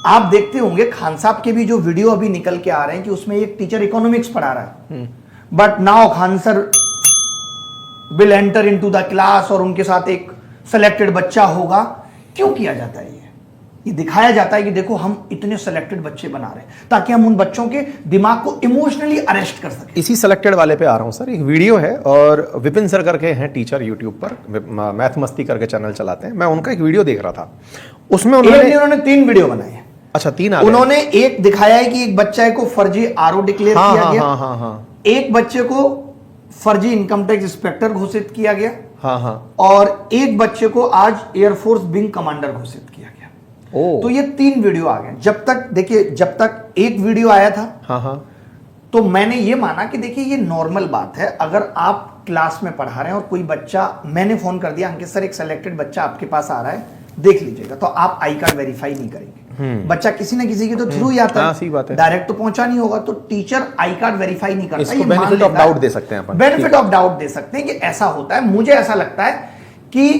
आप देखते होंगे खान साहब के भी जो वीडियो अभी निकल के आ रहे हैं कि उसमें एक टीचर इकोनॉमिक्स पढ़ा रहा है, but now Khan sir will enter into the class और उनके साथ एक सेलेक्टेड बच्चा होगा। क्यों किया जाता है? ये दिखाया जाता है कि देखो हम इतने सेलेक्टेड बच्चे बना रहे हैं ताकि हम उन बच्चों के दिमाग को इमोशनली अरेस्ट कर सकें। इसी सेलेक्टेड वाले पे आ रहा हूं सर। एक वीडियो है और विपिन सर करके हैं टीचर, यूट्यूब पर मैथ मस्ती करके चैनल चलाते हैं। मैं उनका एक वीडियो देख रहा था, उसमें उन्होंने 3 वीडियो बनाए हैं। अच्छा 3 उन्होंने एक दिखाया है कि एक बच्चे को फर्जी आरओ डिक्लेयर किया गया। हाँ। एक बच्चे को फर्जी इनकम टैक्स इंस्पेक्टर घोषित किया गया। हाँ। और एक बच्चे को आज एयरफोर्स विंग कमांडर घोषित किया गया। तो ये 3 वीडियो आ गए। जब तक देखिए, जब तक एक वीडियो आया था, हाँ, तो मैंने ये माना कि देखिए ये नॉर्मल बात है। अगर आप क्लास में पढ़ा रहे हैं और कोई बच्चा, मैंने फोन कर दिया अंकित सर एक सेलेक्टेड बच्चा आपके पास आ रहा है, देख लीजिएगा, तो आप आई कार्ड वेरीफाई नहीं करेंगे। बच्चा किसी ना किसी के तो थ्रू ही आता है, डायरेक्ट तो पहुंचा नहीं होगा, तो टीचर आई कार्ड वेरीफाई नहीं करता। इसको बेनिफिट ऑफ डाउट दे सकते हैं अपन, बेनिफिट ऑफ डाउट दे सकते हैं कि ऐसा होता है। मुझे ऐसा लगता है कि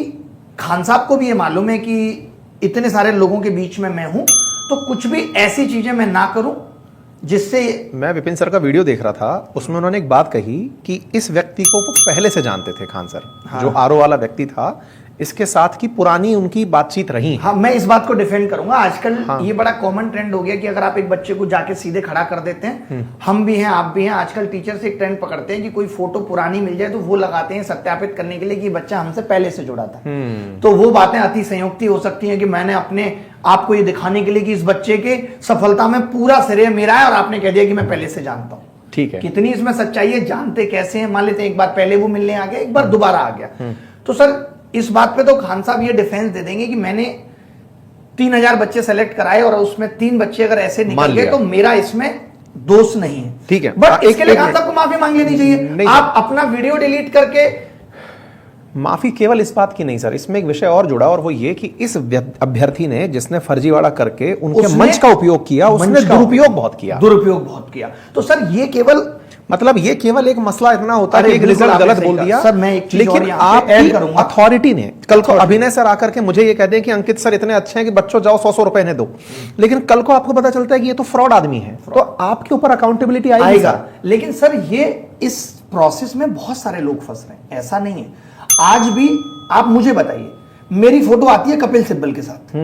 खान साहब को भी ये मालूम है कि इतने सारे लोगों के बीच में मैं हूं, तो कुछ भी ऐसी चीजें मैं ना करूं जिससे। मैं विपिन सर का वीडियो देख रहा था, उसमें उन्होंने एक बात कही कि इस व्यक्ति को वो पहले से जानते थे, खान सर। हाँ। जो आरओ वाला व्यक्ति था, इसके साथ की पुरानी उनकी बातचीत रही। हाँ, मैं इस बात को डिफेंड करूंगा। आजकल हाँ। ये बड़ा कॉमन ट्रेंड हो गया कि अगर आप एक बच्चे को जाके सीधे खड़ा कर देते हैं, हम भी हैं आप भी हैं, आजकल टीचर से एक ट्रेंड पकड़ते हैं कि कोई फोटो पुरानी मिल जाए तो वो लगाते हैं सत्यापित करने के लिए कि बच्चा हमसे पहले से जुड़ा था। तो वो बातें अति संयुक्ति हो सकती है कि मैंने अपने आपको ये दिखाने के लिए कि इस बच्चे के सफलता में पूरा श्रेय मेरा है, और आपने कह दिया कि मैं पहले से जानता हूं। ठीक है, कितनी इसमें सच्चाई है, जानते कैसे हैं? मान लेते हैं एक बार पहले वो मिलने आ गया, एक बार दोबारा आ गया, तो सर इस बात पे तो खान साहब ये डिफेंस दे देंगे कि मैंने 3000 बच्चे सेलेक्ट कराए और उसमें 3 बच्चे अगर ऐसे निकल गए तो मेरा इसमें दोष नहीं है। ठीक है, बट इसके लिए खान साहब को माफी मांग लेनी चाहिए। आप अपना वीडियो डिलीट करके, माफी केवल इस बात की नहीं सर, इसमें एक विषय और जुड़ा, और वो ये कि इस अभ्यर्थी ने जिसने फर्जीवाड़ा करके उनके मंच का उपयोग किया, उसने दुरुपयोग बहुत किया। तो सर ये केवल, मतलब ये केवल एक मसला इतना होता है कि एक रिजल्ट गलत बोल दिया सर। मैं एक चीज लेकिन आप अथॉरिटी ने कल को अभिनय सर आकर के मुझे ये कह दें कि अंकित सर इतने अच्छे हैं कि बच्चों जाओ 100 रुपए ने दो, लेकिन कल को आपको पता चलता है कि ये तो फ्रॉड आदमी है, तो आपके ऊपर अकाउंटेबिलिटी आएगा। लेकिन सर ये इस प्रोसेस में बहुत सारे लोग फंस रहे हैं, ऐसा नहीं है। आज भी आप मुझे बताइए, मेरी फोटो आती है कपिल सिब्बल के साथ,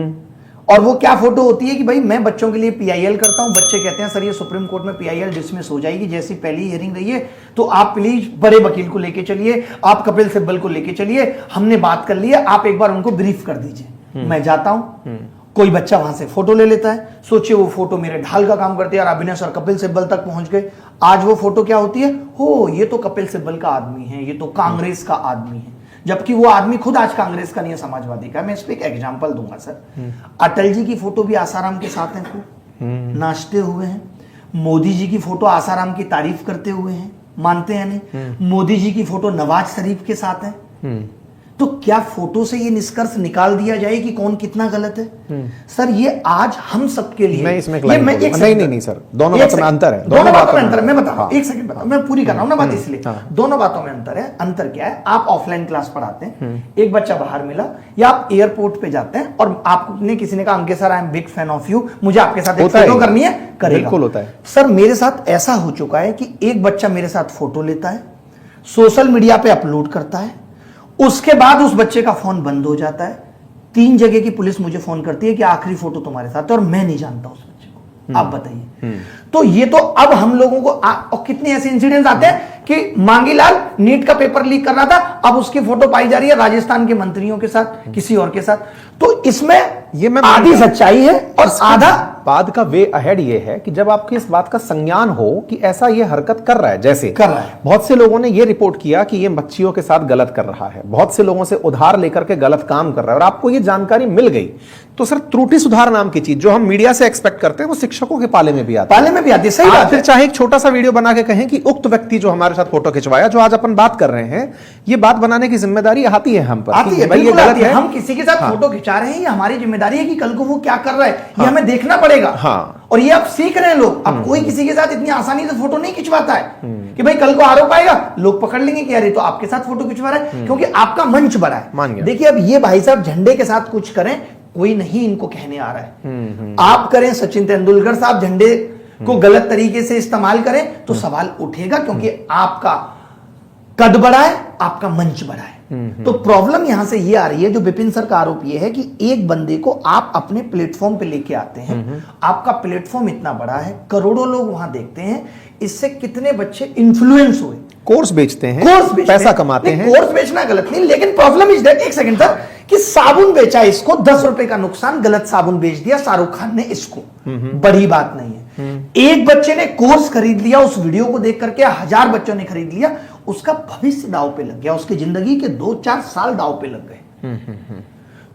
और वो क्या फोटो होती है कि भाई मैं बच्चों के लिए पीआईएल करता हूं, बच्चे कहते हैं सर ये सुप्रीम कोर्ट में पीआईएल डिसमिस हो जाएगी, जैसी पहली हियरिंग रही है, तो आप प्लीज बड़े वकील को लेके चलिए, आप कपिल सिब्बल को लेके चलिए, हमने बात कर ली है, आप एक बार उनको ब्रीफ कर दीजिए। मैं जाता हूं, कोई बच्चा वहां से फोटो ले लेता है, सोचिए वो फोटो मेरे ढाल का काम करती है, और अभिनय सर कपिल सिब्बल तक पहुंच गए। आज वो फोटो क्या होती है, हो ये तो कपिल सिब्बल का आदमी है, ये तो कांग्रेस का आदमी है, जबकि वो आदमी खुद आज कांग्रेस का नहीं है, समाजवादी का। मैं इस पर एक एग्जांपल दूंगा सर। अटल जी की फोटो भी आसाराम के साथ है, खूब नाचते हुए हैं। मोदी जी की फोटो आसाराम की तारीफ करते हुए हैं, मानते हैं नहीं? मोदी जी की फोटो नवाज शरीफ के साथ है। तो क्या फोटो से ये निष्कर्ष निकाल दिया जाए कि कौन कितना गलत है? सर ये आज हम सबके लिए, मैं इसमें नहीं सर, दोनों बातों में अंतर है। दोनों बातों में अंतर है, मैं बता रहा हूं, एक सेकंड बता, मैं पूरी कर रहा हूं ना बात, इसलिए दोनों बातों में अंतर है। अंतर क्या है? आप ऑफलाइन क्लास पढ़ाते हैं, एक बच्चा बाहर मिला, या आप एयरपोर्ट पे जाते हैं और आपने किसी ने कहा Ankit sir I am big fan of you, मुझे आपके साथ एक फोटो करनी है, करेगा। बिल्कुल होता है सर। मेरे साथ ऐसा हो चुका है कि एक बच्चा मेरे साथ फोटो लेता है, सोशल मीडिया पे अपलोड करता है, उसके बाद उस बच्चे का फोन बंद हो जाता है। 3 जगह की पुलिस मुझे फोन करती है कि आखिरी फोटो तुम्हारे साथ है, और मैं नहीं जानता उस बच्चे को। आप बताइए। तो ये तो अब हम लोगों को और कितने ऐसे इंसिडेंट्स आते हैं कि मांगीलाल नीट का पेपर लीक कर रहा था, अब उसकी फोटो पाई जा रही है राजस्थान के मंत्रियों के साथ, किसी और के साथ। तो इसमें ये मैं आधी सच्चाई है और आधा बाद का वे अहेड ये है कि जब आपके इस बात का संज्ञान हो कि ऐसा ये हरकत कर रहा है, जैसे कर रहा है, बहुत से लोगों ने ये रिपोर्ट किया कि ये बच्चियों के साथ गलत कर रहा है, बहुत से लोगों से उधार लेकर के गलत काम कर रहा है, और आपको ये जानकारी मिल गई, तो सर त्रुटि सुधार नाम की चीज जो हम मीडिया से एक्सपेक्ट करते हैं वो शिक्षकों के पाले में भी आती है। सही बात है। फिर चाहे एक छोटा सा वीडियो बना के कहें कि उक्त व्यक्ति जो हमारे साथ फोटो खिंचवाया, जो आज अपन बात कर रहे हैं, ये बात बनाने की जिम्मेदारी आती है हम पर, आती है, भाई ये गलत है। हम किसी के साथ फोटो खिंचा रहे हैं, ये हमारी जिम्मेदारी है कि कल को वो क्या कर रहा है ये हमें देखना पड़ेगा। और ये अब सीख रहे हैं लोग। अब कोई किसी के साथ इतनी आसानी से फोटो नहीं खिंचवाता है कि भाई कल को आरोप आएगा, लोग पकड़ लेंगे कि यार ये तो आपके साथ फोटो खिंचवा रहा है, क्योंकि आपका मंच बड़ा है। देखिए अब ये भाई साहब झंडे के साथ कुछ करें, कोई नहीं इनको कहने आ रहा है। आप करें, सचिन तेंदुलकर साहब झंडे को गलत तरीके से इस्तेमाल करें तो सवाल उठेगा, क्योंकि आपका कद बड़ा है, आपका मंच बड़ा है। तो प्रॉब्लम यहां से ये आ रही है, जो विपिन सर का आरोप ये है कि एक बंदे को आप अपने प्लेटफॉर्म पे लेके आते हैं, आपका प्लेटफॉर्म इतना बड़ा है, करोड़ों लोग वहां देखते हैं, इससे कितने बच्चे इन्फ्लुएंस हुए, कोर्स बेचते हैं, बेचते पैसा हैं। कमाते हैं। कोर्स बेचना गलत नहीं, लेकिन प्रॉब्लम इज दैट, एक सेकंड सर, कि साबुन बेचा इसको 10 रुपए का नुकसान, गलत साबुन बेच दिया शाहरुख खान ने इसको, बड़ी बात नहीं है। एक बच्चे ने कोर्स खरीद लिया, उस वीडियो को देख करके 1000 बच्चों ने खरीद लिया, उसका भविष्य दांव पे लग गया, उसकी जिंदगी के 2-4 साल दांव पे लग गए।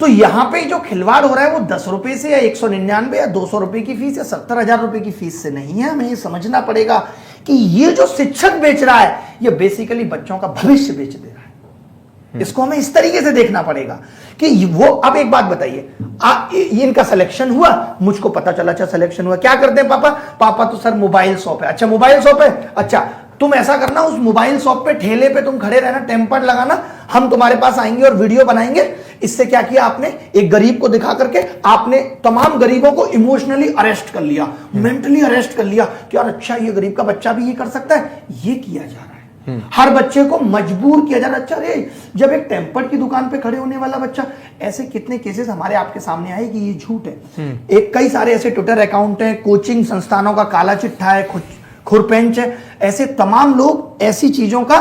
तो यहां पे जो खिलवाड़ हो रहा है वो 10 रुपए से या 199 या 200 रुपए की फीस या 70,000 रुपए की फीस से नहीं है। हमें ये समझना पड़ेगा कि ये जो शिक्षक बेच रहा है, ये बेसिकली बच्चों का भविष्य बेच दे रहा है। इसको हमें इस तरीके से देखना पड़ेगा कि वो, अब एक बात बताइए, ये इनका सिलेक्शन हुआ, मुझको पता चला अच्छा सिलेक्शन हुआ, क्या करते हैं पापा? पापा तो सर मोबाइल शॉप है। अच्छा मोबाइल शॉप है, अच्छा तुम ऐसा करना, उस मोबाइल शॉप पे ठेले पे तुम खड़े रहना, टेम्पर लगाना, हम तुम्हारे पास आएंगे और वीडियो बनाएंगे। इससे क्या किया आपने? एक गरीब को दिखा करके आपने तमाम गरीबों को इमोशनली अरेस्ट कर लिया, मेंटली अरेस्ट कर लिया कि यार अच्छा ये गरीब का बच्चा भी ये कर सकता है। ये किया जा रहा है, हर बच्चे को मजबूर किया जा रहा है। अच्छा रे, जब एक टेम्पर की दुकान पे खड़े होने वाला बच्चा, ऐसे कितने केसेस हमारे आपके सामने आए कि ये झूठ है। एक कई सारे ऐसे ट्विटर अकाउंट हैं, कोचिंग संस्थानों का काला चिट्ठा है, खुरपेंच है, ऐसे तमाम लोग ऐसी चीजों का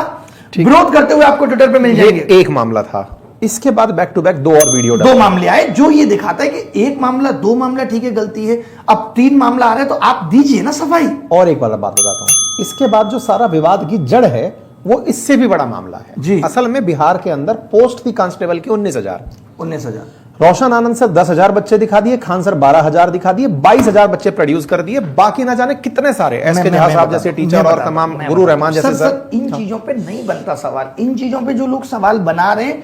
विरोध करते हुए आपको ट्विटर पे मिल जाएंगे। एक मामला था, इसके बाद बैक टू बैक 2 और वीडियो, 2 मामले आए, जो ये दिखाता है कि एक मामला 2 मामला ठीक है गलती है, अब 3 मामला आ रहा है, तो आप दीजिए ना सफाई। और एक बार बात बताता हूं, इसके बाद जो सारा विवाद की जड़ है वो इससे भी बड़ा मामला है जी। असल में बिहार के अंदर पोस्ट थी कांस्टेबल की 19,000। रोशन आनंद सर 10,000 बच्चे दिखा दिए, खान सर 12,000 दिखा दिए, 22,000 बच्चे प्रोड्यूस कर दिए, बाकी ना जाने कितने सारे एसके जहां साहब जैसे टीचर और तमाम गुरु रहमान जैसे सर। इन चीजों पे नहीं बनता सवाल, इन चीजों पे जो लोग सवाल बना रहे हैं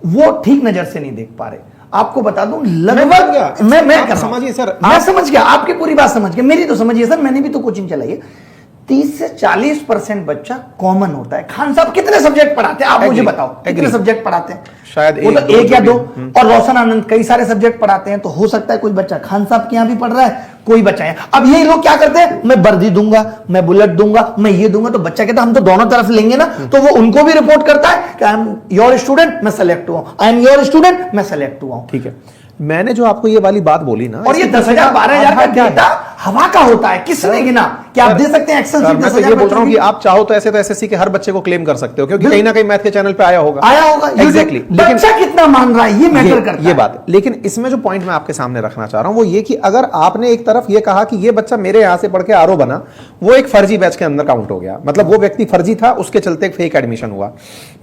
वो ठीक नजर से नहीं देख पा रहे। आपको बता दूं, लगभग मैं समझिए सर, मैं समझ गया, आपकी पूरी बात समझ गया, मेरी तो समझिए सर, मैंने भी तो कोचिंग चलाई है। 30 से 40% बच्चा कॉमन होता है। खान साहब कितने सब्जेक्ट पढ़ाते हैं आप मुझे बताओ, कितने सब्जेक्ट पढ़ाते हैं? शायद वो तो 1 या 2। और रोशन आनंद कई सारे सब्जेक्ट पढ़ाते हैं, तो हो सकता है कोई बच्चा खान साहब के यहां भी पढ़ रहा है, कोई बच्चा है। अब ये लोग क्या करते हैं, मैं वर्दी दूंगा, मैं बुलेट दूंगा, मैं ये दूंगा, तो बच्चा कहता है हम तो दोनों तरफ लेंगे ना, तो वो उनको भी रिपोर्ट करता है कि आई एम योर स्टूडेंट, मैं सेलेक्ट हुआ, आई एम योर स्टूडेंट, मैं सेलेक्ट हुआ। ठीक है, मैंने जो आपको ये वाली बात बोली ना, और ये 10,000 12,000 का डेटा हवा का होता है, किसने गिना? क्या आप दे सकते हैं एक्सेल शीट? मैं तो ये बोल रहा हूं कि आप चाहो तो ऐसे तो एसएससी के हर बच्चे को क्लेम कर सकते हो, क्योंकि कहीं ना कहीं मैथ के चैनल पे आया होगा। एग्जैक्टली। बच्चा कितना मान रहा है ये मैटर करता है, ये बात। लेकिन इसमें जो पॉइंट मैं आपके सामने रखना चाह रहा हूं वो ये कि अगर आपने एक तरफ ये कहा कि ये बच्चा मेरे यहां से पढ़ के आरओ बना, वो एक फर्जी बैच के अंदर काउंट हो गया, मतलब वो व्यक्ति फर्जी था, उसके चलते एक फेक एडमिशन हुआ।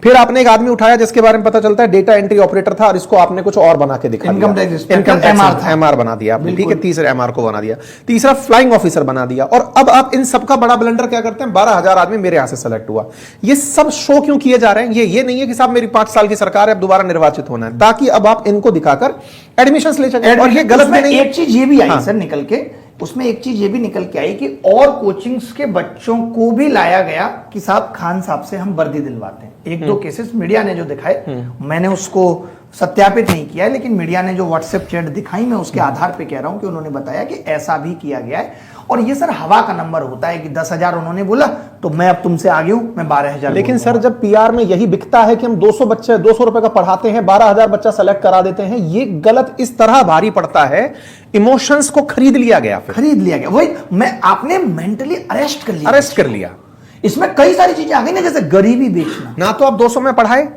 फिर आपने एक आदमी उठाया जिसके बारे में पता चलता है डेटा एंट्री ऑपरेटर था, और इसको आपने कुछ और बना के दिखा दिया, इनकम टैक्स एमआर बना दिया आपने, ठीक है, तीसरे एमआर को बना दिया, तीसरा फ्लाइंग ऑफिसर बना दिया, और अब आप इन सबका बड़ा ब्लंडर क्या करते हैं? 12,000 आदमी मेरे यहां से सेलेक्ट हुआ। ये सब शो क्यों किए जा रहे हैं? ये नहीं है कि साहब मेरी 5 साल की सरकार है, अब दोबारा निर्वाचित होना है, ताकि अब आप इनको दिखाकर एडमिशंस ले सकें। और ये गलत नहीं है। एक चीज ये भी आई सर निकल के, उसमें एक चीज ये भी निकल के आई कि और कोचिंग्स के बच्चों को भी लाया गया कि साहब खान साहब से हम वर्दी दिलवाते हैं। 1-2 केसेस मीडिया ने जो दिखाए, मैंने उसको सत्यापित नहीं किया, लेकिन मीडिया ने जो व्हाट्सएप चैट दिखाई, मैं उसके आधार पे कह रहा हूं कि उन्होंने बताया कि ऐसा भी किया गया है। और ये सर हवा का नंबर होता है कि 10,000 उन्होंने बोला तो मैं अब तुमसे आगे हूं, मैं 12,000। लेकिन सर जब पीआर में यही बिकता है कि हम 200 बच्चे 200 रुपए का पढ़ाते हैं, 12,000 बच्चा सेलेक्ट करा देते हैं, ये गलत इस तरह भारी पड़ता है, इमोशंस को खरीद लिया गया, खरीद लिया गया। वही मैं, आपने मेंटली अरेस्ट कर लिया। इसमें कई सारी चीजें आ गई ना, जैसे गरीबी बेचना, ना तो आप 200 में पढ़ाए,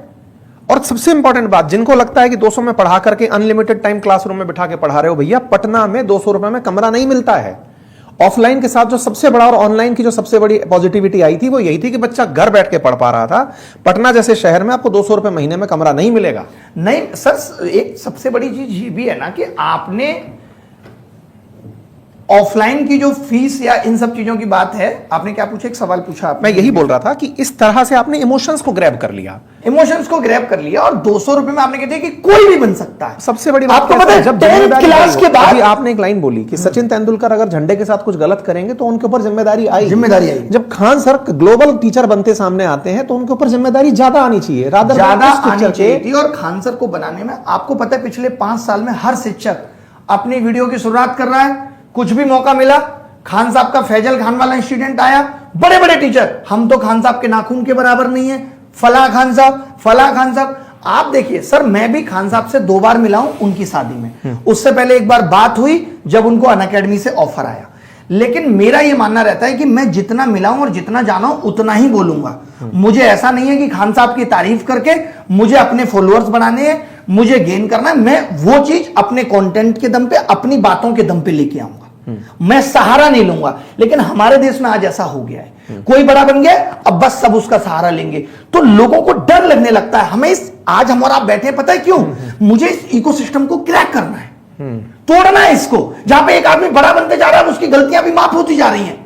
और सबसे इंपॉर्टेंट बात, जिनको लगता है कि 200 में पढ़ा करके अनलिमिटेड टाइम क्लासरूम में बिठा के पढ़ा रहे हो, भैया पटना में 200 रुपए में कमरा नहीं मिलता है। ऑफलाइन के साथ जो सबसे बड़ा और ऑनलाइन की जो सबसे बड़ी पॉजिटिविटी आई थी वो यही थी कि बच्चा घर बैठ के पढ़ पा रहा था। पटना जैसे शहर में आपको 200 रुपए महीने में कमरा नहीं मिलेगा। नहीं सर, एक सबसे बड़ी चीज ये भी है ना कि आपने ऑफलाइन की जो फीस या इन सब चीजों की बात है, आपने क्या पूछा, एक सवाल पूछा आपने। मैं यही बोल रहा था कि इस तरह से आपने इमोशंस को ग्रैब कर लिया, इमोशंस को ग्रैब कर लिया, और 200 रुपए में आपने कहते हैं कि कोई भी बन सकता है। सबसे बड़ी बात आपको क्या पता है, जब 10th क्लास के बाद अभी आपने एक लाइन बोली कि सचिन तेंदुलकर अगर झंडे के साथ कुछ गलत करेंगे तो उनके ऊपर जिम्मेदारी आई। जब खान सर ग्लोबल टीचर बनते सामने आते हैं तो उनके ऊपर जिम्मेदारी ज्यादा आनी चाहिए, ज्यादा आनी चाहिए थी। और खान सर को बनाने में आपको पता है पिछले 5 साल में हर शिक्षक अपनी वीडियो की शुरुआत कर रहा है। कुछ भी मौका मिला, खान साहब का फैजल खान वाला इंसिडेंट आया, बड़े बड़े टीचर, हम तो खान साहब के नाखून के बराबर नहीं है, फला खान साहब, फला खान साहब। आप देखिए सर, मैं भी खान साहब से 2 बार मिला हूं उनकी शादी में। उससे पहले एक बार बात हुई जब उनको अनअकैडमी से ऑफर आया। लेकिन मेरा यह मानना रहता है कि मैं जितना मिला हूं और जितना जाना हूं उतना ही बोलूंगा। मुझे ऐसा नहीं है कि खान साहब की तारीफ करके मुझे अपने फॉलोअर्स बनाने हैं, मुझे गेन करना है। मैं वो चीज अपने कंटेंट के दम पे, अपनी बातों के दम पे लेके आऊंगा। मैं सहारा नहीं लूंगा। लेकिन हमारे देश में आज ऐसा हो गया है, कोई बड़ा बन गया, अब बस सब उसका सहारा लेंगे, तो लोगों को डर लगने लगता है। हमें आज हम और आप बैठे हैं, पता है क्यों? मुझे इस इकोसिस्टम को क्रैक करना है, तोड़ना है इसको। जहां पे एक आदमी बड़ा बनते जा रहा है, उसकी गलतियां भी माफ होती जा रही हैं,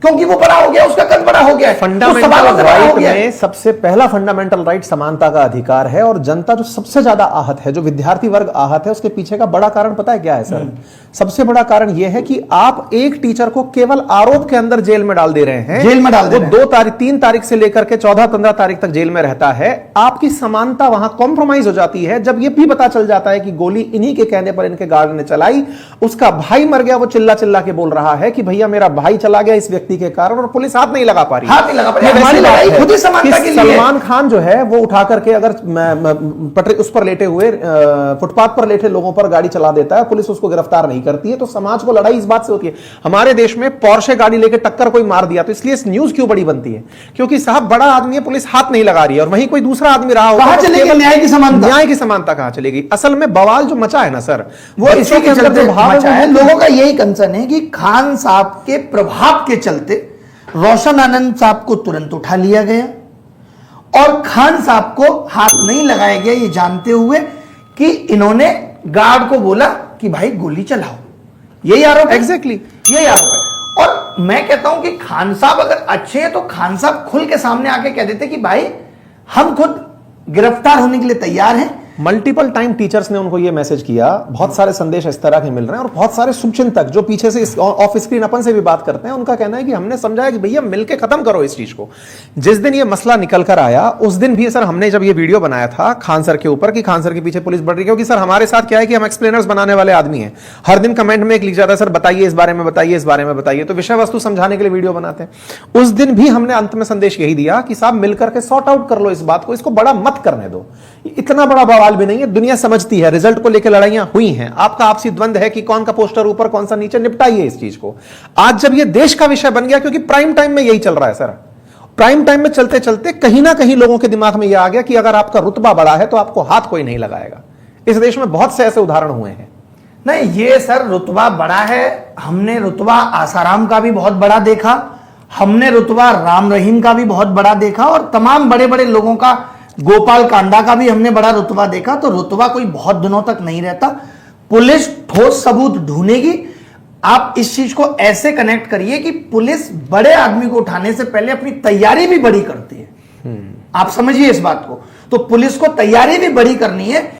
क्योंकि वो बड़ा हो गया, उसका कद बड़ा हो गया है। फंडामेंटल राइट में सबसे पहला फंडामेंटल राइट समानता का अधिकार है। और जनता जो सबसे ज्यादा आहत है, जो विद्यार्थी वर्ग आहत है, उसके पीछे का बड़ा कारण पता है क्या है सर? सबसे बड़ा कारण यह है कि आप एक टीचर को केवल आरोप के अंदर जेल में डाल दे रहे हैं। जेल में डाल दे रहे हैं। 3 तारीख से लेकर के 14-15 तारीख तक जेल में रहता है। आपकी समानता वहां कॉम्प्रोमाइज हो जाती है जब यह भी पता चल जाता है कि गोली इन्हीं के कहने पर इनके गार्ड ने चलाई, उसका भाई मर गया, वो चिल्ला चिल्ला के बोल रहा है कि भैया मेरा भाई चला गया इस व्यक्ति के कारण, और पुलिस हाथ नहीं लगा पा रही। हाथ नहीं लगा पा रही। हमारी लड़ाई खुद ही समानता के लिए। सलमान खान जो है वो उठा करके अगर उस पर लेटे हुए फुटपाथ पर लेटे लोगों पर गाड़ी चला देता है, पुलिस उसको गिरफ्तार नहीं करती है, तो समाज को लड़ाई इस बात से होती है। हमारे देश में पोर्शे गाड़ी लेके टक्कर कोई मार दिया तो इसलिए इस न्यूज क्यों बड़ी बनती है? क्योंकि साहब बड़ा आदमी है, पुलिस हाथ नहीं लगा रही है, और वहीं कोई दूसरा आदमी रहा होगा, कहां चलेगी न्याय की समानता? न्याय की समानता कहां चलेगी? असल में बवाल जो मचा है ना सर, वो इसी के चलते मचा है। लोगों का यही कंसर्न है कि खान साहब के प्रभाव के चलते रोशन आनंद साहब को तुरंत उठा लिया गया और खान साहब को हाथ नहीं लगाया गया, ये जानते हुए कि इन्होंने गार्ड को बोला कि भाई गोली चलाओ। यही आरोप है। एग्जैक्टली यही आरोप है। और मैं कहता हूं कि खान साहब अगर अच्छे हैं तो खान साहब खुल के सामने आके कह देते कि भाई हम खुद गिरफ्तार होने के लिए तैयार हैं। मल्टीपल टाइम टीचर्स ने उनको यह मैसेज किया, बहुत सारे संदेश इस तरह के मिल रहे हैं, और बहुत सारे शुभचिंतक जो पीछे से ऑफ स्क्रीन अपन से भी बात करते हैं, उनका कहना है कि हमने समझाया कि भैया मिलके खत्म करो इस चीज को। जिस दिन ये मसला निकल कर आया उस दिन भी सर हमने जब ये वीडियो बनाया था खान सर के ऊपर कि खान सर के पीछे पुलिस बढ़ रही है, क्योंकि सर हमारे साथ क्या है कि हम एक्सप्लेनर्स बनाने वाले आदमी हैं। हर दिन कमेंट में एक लिख जाता है सर बताइए इस बारे में, बताइए इस बारे में बताइए, तो विषय वस्तु समझाने के लिए वीडियो बनाते हैं। उस दिन भी हमने अंत में संदेश यही दिया कि साहब मिलकर के सॉर्ट आउट कर लो इस बात को, इसको बड़ा मत करने दो, इतना बड़ा बवाल भी नहीं है, दुनिया समझती है, रिजल्ट को लेकर लड़ाइयां हुई हैं, आपका आपसी द्वंद्व है कि कौन का पोस्टर ऊपर कौन सा नीचे, निपटाइए इस चीज को। आज जब यह देश का विषय बन गया, क्योंकि प्राइम टाइम में यही चल रहा है सर, प्राइम टाइम में चलते चलते कहीं ना कहीं लोगों के दिमाग में यह आ गया कि अगर आपका रुतबा बड़ा है तो आपको हाथ कोई नहीं लगाएगा। इस देश में बहुत से ऐसे उदाहरण हुए हैं। नहीं, ये सर रुतबा बड़ा है। हमने रुतबा आसाराम का भी बहुत बड़ा देखा, हमने रुतबा राम रहीम का भी बहुत बड़ा देखा, और तमाम बड़े बड़े लोगों का, गोपाल कांडा का भी हमने बड़ा रुतबा देखा। तो रुतबा कोई बहुत दिनों तक नहीं रहता। पुलिस ठोस सबूत ढूंढेगी। आप इस चीज को ऐसे कनेक्ट करिए कि पुलिस बड़े आदमी को उठाने से पहले अपनी तैयारी भी बड़ी करती है। आप समझिए इस बात को। तो पुलिस को तैयारी भी बड़ी करनी है।